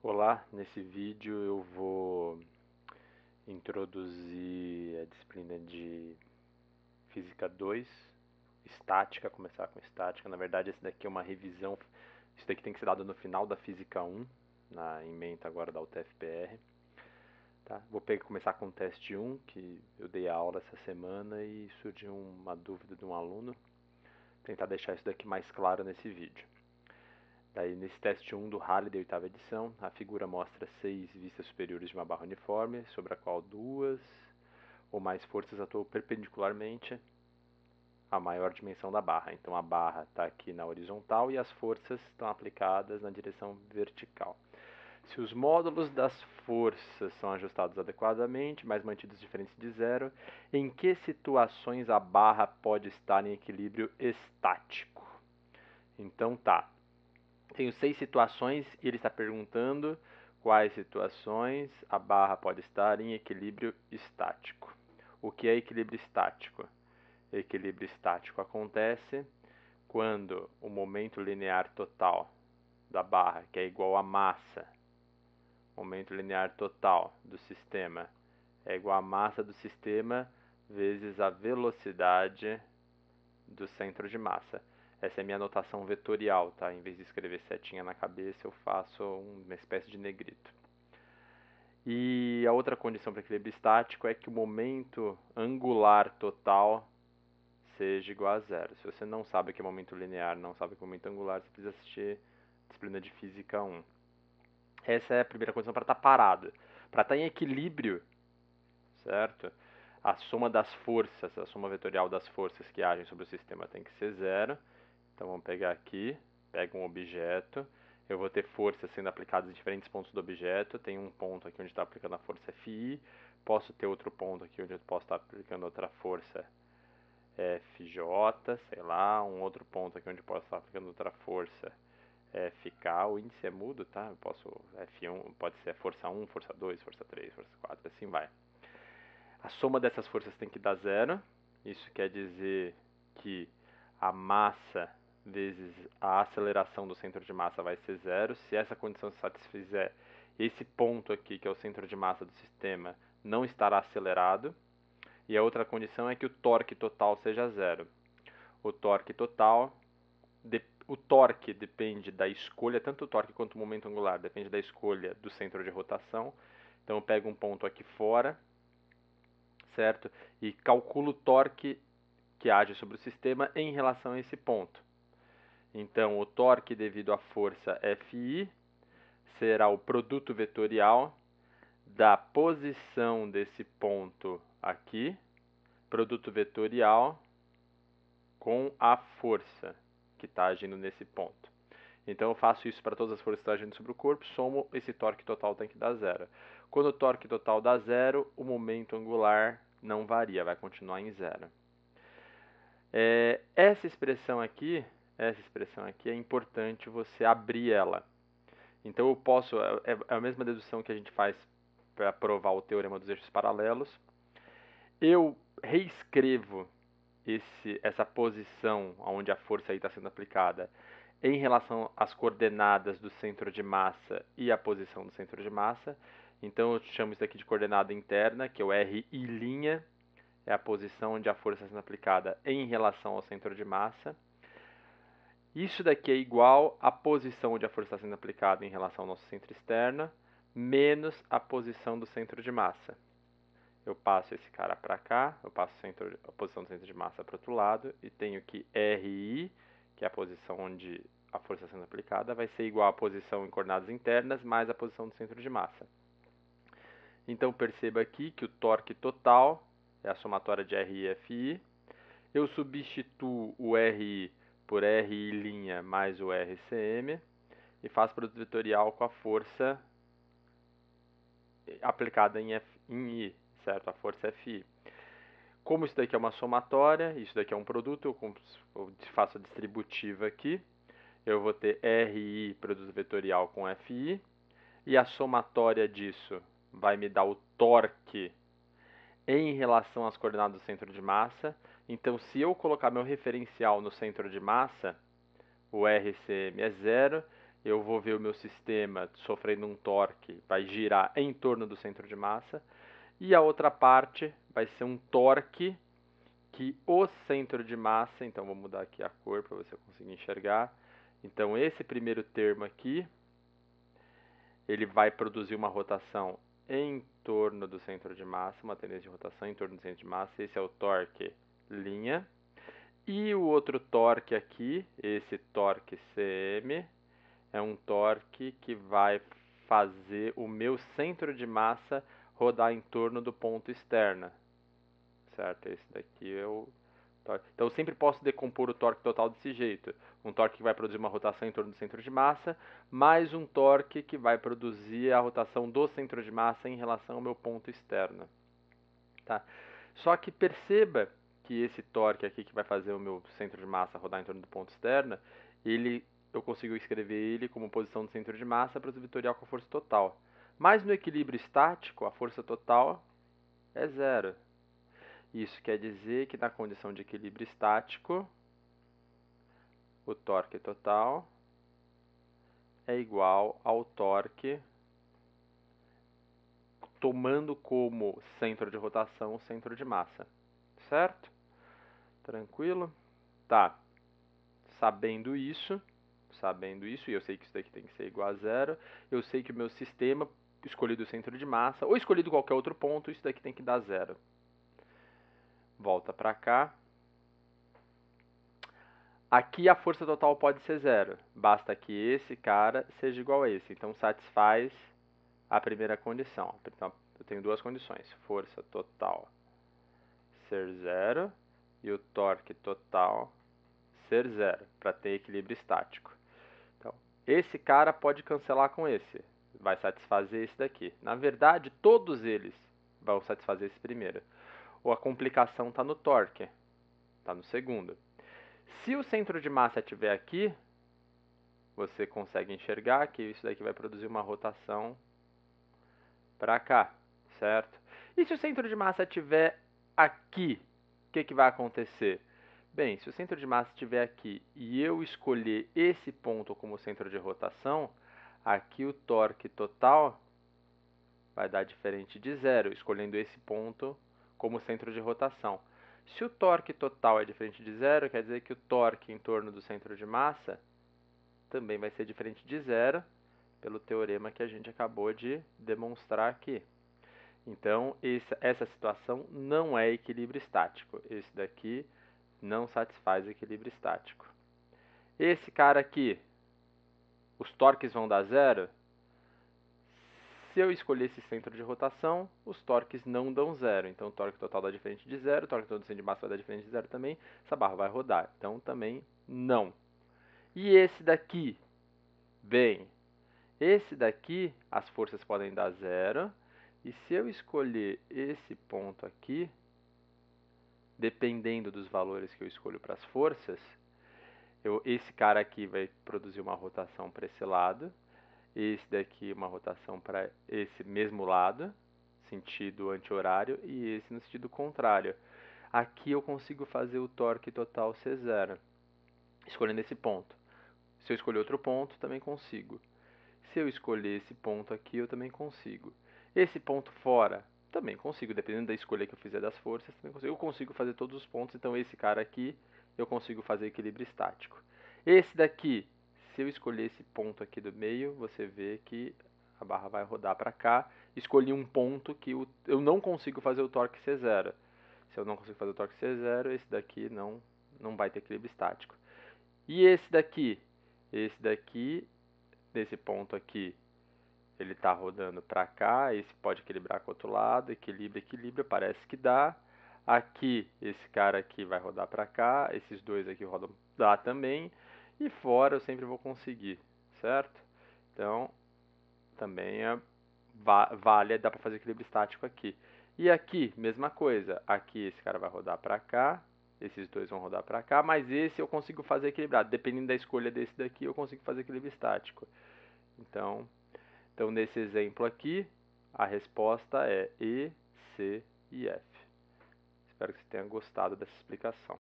Olá, nesse vídeo eu vou introduzir a disciplina de Física 2, Estática, começar com Estática. Na verdade, esse daqui é uma revisão, isso daqui tem que ser dado no final da Física 1, na ementa agora da UTFPR. Tá? Vou começar com o teste 1, que eu dei a aula essa semana e surgiu uma dúvida de um aluno. Tentar deixar isso daqui mais claro nesse vídeo. Daí, nesse teste 1 do Halley da oitava edição, a figura mostra 6 vistas superiores de uma barra uniforme, sobre a qual duas ou mais forças atuam perpendicularmente à maior dimensão da barra. Então a barra está aqui na horizontal e as forças estão aplicadas na direção vertical. Se os módulos das forças são ajustados adequadamente, mas mantidos diferentes de zero, em que situações a barra pode estar em equilíbrio estático? Então tá, tenho 6 situações e ele está perguntando quais situações a barra pode estar em equilíbrio estático. O que é equilíbrio estático? Equilíbrio estático acontece quando o momento linear total da barra, que é igual à massa, momento linear total do sistema, é igual à massa do sistema vezes a velocidade do centro de massa. Essa é a minha notação vetorial, tá? Em vez de escrever setinha na cabeça, eu faço uma espécie de negrito. E a outra condição para equilíbrio estático é que o momento angular total seja igual a zero. Se você não sabe o que é momento linear, não sabe o que é momento angular, você precisa assistir a disciplina de Física 1. Essa é a primeira condição para estar parado. Para estar em equilíbrio, certo? A soma das forças, a soma vetorial das forças que agem sobre o sistema tem que ser zero. Então vamos pegar aqui, pega um objeto, eu vou ter forças sendo aplicadas em diferentes pontos do objeto, tem um ponto aqui onde está aplicando a força Fi, posso ter outro ponto aqui onde eu posso estar aplicando outra força FJ, sei lá, um outro ponto aqui onde eu posso estar aplicando outra força FK, o índice é mudo, tá? Eu posso F1, pode ser força 1, força 2, força 3, força 4, assim vai. A soma dessas forças tem que dar zero, isso quer dizer que a massa vezes a aceleração do centro de massa vai ser zero. Se essa condição se satisfizer, esse ponto aqui, que é o centro de massa do sistema, não estará acelerado. E a outra condição é que o torque total seja zero. O torque total, o torque depende da escolha, tanto o torque quanto o momento angular, depende da escolha do centro de rotação. Então eu pego um ponto aqui fora, certo? E calculo o torque que age sobre o sistema em relação a esse ponto. Então, o torque devido à força Fi será o produto vetorial da posição desse ponto aqui, produto vetorial com a força que está agindo nesse ponto. Então, eu faço isso para todas as forças que estão agindo sobre o corpo, somo esse torque total tem que dar zero. Quando o torque total dá zero, o momento angular não varia, vai continuar em zero. Essa expressão aqui é importante você abrir ela. Então eu posso, é a mesma dedução que a gente faz para provar o teorema dos eixos paralelos. Eu reescrevo essa posição onde a força está sendo aplicada em relação às coordenadas do centro de massa e a posição do centro de massa. Então eu chamo isso aqui de coordenada interna, que é o RI', é a posição onde a força está sendo aplicada em relação ao centro de massa. Isso daqui é igual à posição onde a força está sendo aplicada em relação ao nosso centro externo, menos a posição do centro de massa. Eu passo esse cara para cá, eu passo a posição do centro de massa para o outro lado, e tenho que RI, que é a posição onde a força está sendo aplicada, vai ser igual à posição em coordenadas internas mais a posição do centro de massa. Então perceba aqui que o torque total é a somatória de RI e FI. Eu substituo o RI por RI' mais o RCM e faço produto vetorial com a força aplicada em I, certo? A força FI. Como isso daqui é uma somatória, isso daqui é um produto, eu faço a distributiva aqui, eu vou ter RI produto vetorial com FI, e a somatória disso vai me dar o torque em relação às coordenadas do centro de massa. Então, se eu colocar meu referencial no centro de massa, o RCM é zero, eu vou ver o meu sistema sofrendo um torque, vai girar em torno do centro de massa, e a outra parte vai ser um torque que o centro de massa, então vou mudar aqui a cor para você conseguir enxergar. Então esse primeiro termo aqui, ele vai produzir uma rotação em torno do centro de massa, uma tendência de rotação em torno do centro de massa, esse é o torque linha. E o outro torque aqui, esse torque CM, é um torque que vai fazer o meu centro de massa rodar em torno do ponto externo, certo? Esse daqui é o torque. Então eu sempre posso decompor o torque total desse jeito. Um torque que vai produzir uma rotação em torno do centro de massa, mais um torque que vai produzir a rotação do centro de massa em relação ao meu ponto externo. Tá? Só que perceba que esse torque aqui que vai fazer o meu centro de massa rodar em torno do ponto externo, eu consigo escrever ele como posição do centro de massa para o vetorial com a força total. Mas no equilíbrio estático, a força total é zero. Isso quer dizer que na condição de equilíbrio estático, o torque total é igual ao torque tomando como centro de rotação o centro de massa. Certo? Tranquilo? Tá. Sabendo isso, e eu sei que isso daqui tem que ser igual a zero, eu sei que o meu sistema, escolhido o centro de massa, ou escolhido qualquer outro ponto, isso daqui tem que dar zero. Volta para cá. Aqui a força total pode ser zero, basta que esse cara seja igual a esse, então satisfaz a primeira condição. Então, eu tenho duas condições, força total ser zero e o torque total ser zero, para ter equilíbrio estático. Então, esse cara pode cancelar com esse, vai satisfazer esse daqui. Na verdade, todos eles vão satisfazer esse primeiro. Ou a complicação está no torque, está no segundo. Se o centro de massa estiver aqui, você consegue enxergar que isso daqui vai produzir uma rotação para cá, certo? E se o centro de massa estiver aqui, o que vai acontecer? Bem, se o centro de massa estiver aqui e eu escolher esse ponto como centro de rotação, aqui o torque total vai dar diferente de zero, escolhendo esse ponto como centro de rotação. Se o torque total é diferente de zero, quer dizer que o torque em torno do centro de massa também vai ser diferente de zero, pelo teorema que a gente acabou de demonstrar aqui. Então, essa situação não é equilíbrio estático. Esse daqui não satisfaz o equilíbrio estático. Esse cara aqui, os torques vão dar zero? Se eu escolher esse centro de rotação, os torques não dão zero. Então, o torque total dá diferente de zero, o torque todo do centro de massa vai dar diferente de zero também. Essa barra vai rodar. Então, também não. E esse daqui? Bem, esse daqui, as forças podem dar zero. E se eu escolher esse ponto aqui, dependendo dos valores que eu escolho para as forças, esse cara aqui vai produzir uma rotação para esse lado, esse daqui uma rotação para esse mesmo lado, sentido anti-horário, e esse no sentido contrário. Aqui eu consigo fazer o torque total ser zero, escolhendo esse ponto. Se eu escolher outro ponto, também consigo. Se eu escolher esse ponto aqui, eu também consigo. Esse ponto fora, também consigo, dependendo da escolha que eu fizer das forças, também consigo. Eu consigo fazer todos os pontos, então esse cara aqui, eu consigo fazer equilíbrio estático. Esse daqui, se eu escolher esse ponto aqui do meio, você vê que a barra vai rodar para cá. Escolhi um ponto que eu não consigo fazer o torque ser zero. Se eu não consigo fazer o torque ser zero, esse daqui não vai ter equilíbrio estático. E esse daqui? Esse daqui, nesse ponto aqui, ele está rodando para cá, esse pode equilibrar com o outro lado, equilibra, parece que dá. Aqui, esse cara aqui vai rodar para cá, esses dois aqui rodam, dá também. E fora eu sempre vou conseguir, certo? Então, também vale, dá para fazer equilíbrio estático aqui. E aqui, mesma coisa, aqui esse cara vai rodar para cá, esses dois vão rodar para cá, mas esse eu consigo fazer equilibrado. Dependendo da escolha desse daqui, eu consigo fazer equilíbrio estático. Então, nesse exemplo aqui, a resposta é E, C e F. Espero que você tenha gostado dessa explicação.